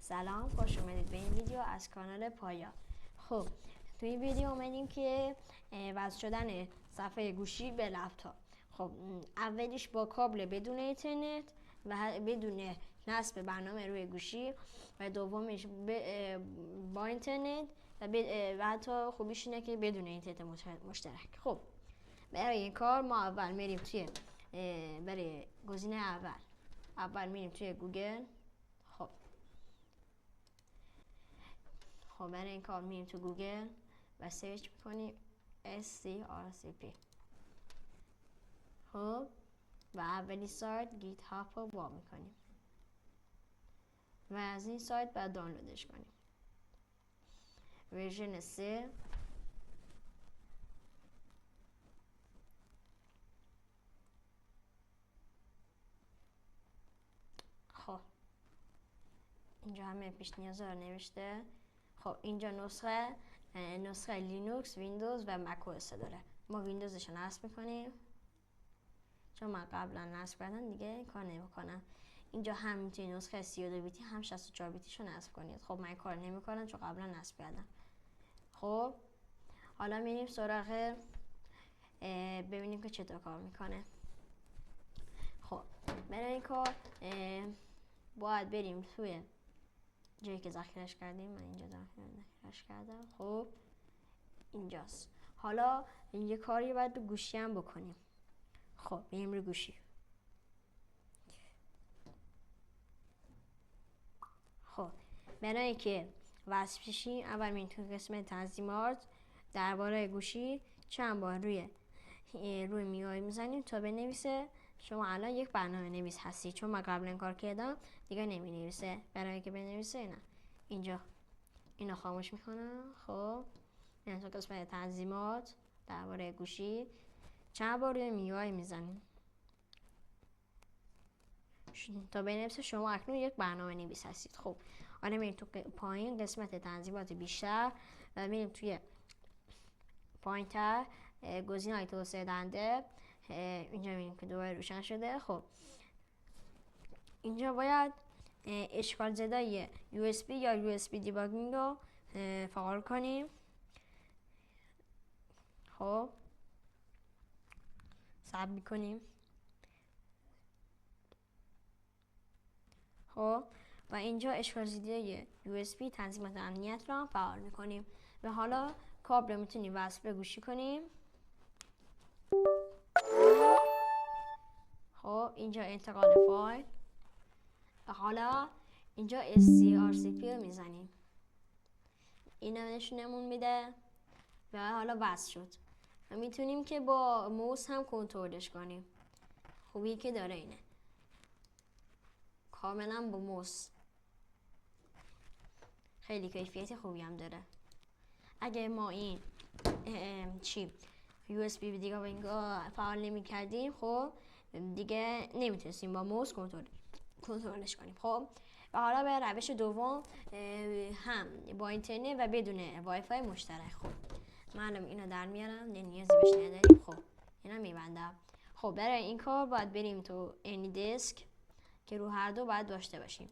سلام، خوش اومدید به این ویدیو از کانال پایا. خب تو این ویدیو اومدیم که وصل شدن صفحه گوشی به لپتاپ. خب اولیش با کابل بدون اینترنت و بدون نصب برنامه روی گوشی و دومش با اینترنت و حتی خوبیش اینه که بدون اینترنت مشترک. خب برای این کار ما اول میریم توی برای گزینه اول میریم توی گوگل. خب برای این کار میریم تو گوگل و سرچ میکنیم SCRCP. خب و اولی سایت گیت هاب رو وا میکنیم و از این سایت باید دانلودش کنیم. ورژن 3. خب اینجا همه پیش نیازها رو نوشته. خب اینجا نسخه لینوکس، ویندوز و مک او اس داره. ما ویندوزش رو نصب میکنیم چون من قبلا نصب کردم، دیگه این کار نمیکنم. اینجا هم میتونید نسخه 32 بیتی هم 64 بیتیشو نصب کنید. خب من این کار نمیکنم چون قبلا نصب کردم. خب حالا میریم سراغ ببینیم که چطور کار میکنه. خب برای این کار باید بریم توی جایی که ذخیره‌اش کردیم. من اینجا ذخیره‌اش کردم. خب اینجاست. حالا یه کاری باید رو گوشی هم بکنیم. خب بریم رو گوشی. خب برای که وصل بشیم اول میریم تو قسمت تنظیمات، درباره گوشی چند بار روی میای میزنیم تا بنویسه شما الان یک برنامه نویس هستی، چون من قبلا این کار کردم دیگه نمی نویسه. برای که بنویسه نه اینجا اینو خاموش میکنم. خب میریم تو قسمت تنظیمات، درباره گوشی چند بار روی میای میزنیم تا بنویسه شما اکنون یک برنامه نویس هستید. خب حالا میریم تو پایین قسمت تنظیمات بیشتر و میریم توی پایین‌تر گزینه‌های توسعه دهنده. اینجا میریم که دوباره روشن شده. خب اینجا باید اشکال زدای USB یا USB دیباگینگ رو فعال کنیم. خب صبر میکنیم. خب و اینجا اشکال زدای USB تنظیمات امنیت رو هم فعال میکنیم و حالا کابل رو میتونیم وصل به گوشی کنیم. خب اینجا انتقال فایل و حالا اینجا SCRCP رو میزنیم. اینو نشونمون میده و حالا وصل شد و میتونیم که با موس هم کنترلش کنیم. خوبی که داره اینه کاملا با موس خیلی کیفیت خوبی هم داره. اگه ما این USB دیباگینگ فعال نمی کردیم خب دیگه نمیتونستیم با موس کنترلش کنیم. خب و حالا به روش دوم هم با اینترنت و بدون وای فای مشترک. خب معلوم اینو در میارم، نیازی بهش نداریم. خب اینا میبندم. خب برای این کار باید بریم تو اینی دیسک که رو هر دو باید داشته باشیم.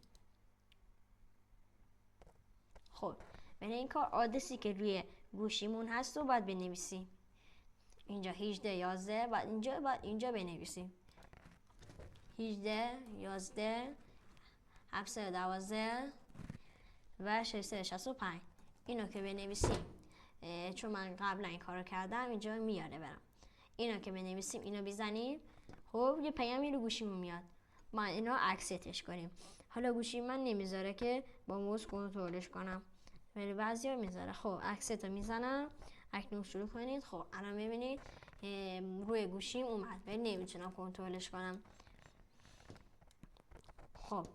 خب برای این کار آدرسی که روی گوشیمون هست رو باید بنویسیم. اینجا 1811 و اینجا بنویسیم 1811 712 و 665. اینو که بنویسیم چون من قبلا این کارو کردم اینجا میاره برام. اینو که بنویسیم اینو بزنیم خب یه پیامی رو گوشیمون میاد. ما اینو اکسپتش کنیم. حالا گوشی من نمیذاره که با موس کنترلش کنم ولی بعضیا میذاره. خب اکسپت رو میزنم. اکنون شروع کنید. خب الان میبینید روی گوشیم اومد ولی نمیتونم کنترلش کنم. خب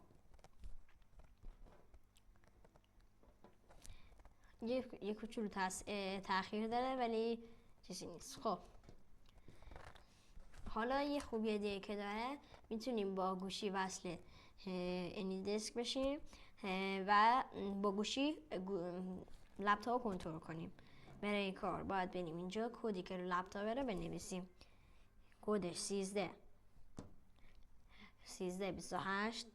یه کوچولو تأخیر داره ولی چیزی نیست. خب حالا یه خوبی دیگه که داره میتونیم با گوشی وصل اینی دیسک بشیم و با گوشی لپتاپ کنترل کنیم. برای این کار باید بریم اینجا کدی که لپتاپ رو بنویسیم. کدش 1328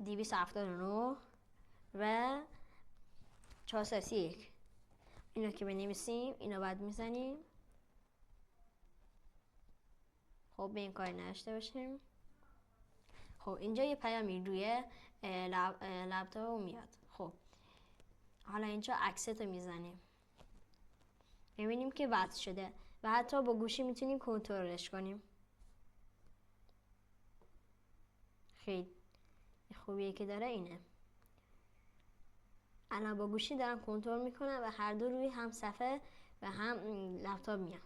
279 و 431. اینو که بنویسیم اینو بعد میزنیم. خب به این کار نداشته باشیم. خب اینجا یه پیامی روی لپتاپ میاد. خب حالا اینجا اکست رو میزنیم، میبینیم که وصل شده و حتی با گوشی میتونیم کنترلش کنیم. خیلی خوبیه که داره اینه. الان با گوشی دارم کنترل میکنم و هر دو روی هم صفحه و هم لپتاپ میام.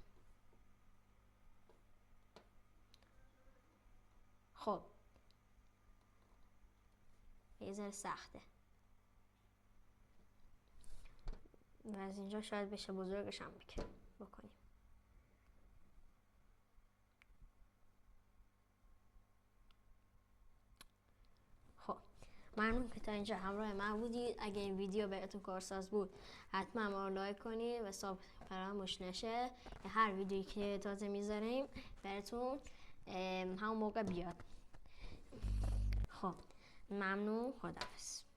خب یه ذره سخته و از اینجا شاید بشه بزرگش هم بکنیم. خب ممنون که تا اینجا همراه من بودید. اگه این ویدیو بهتون کارساز بود حتما ما رو لایک کنید و ساب فراموش نشه. هر ویدیویی که تازه میذاریم براتون همون موقع بیاد. خب ممنون، خداحافظ.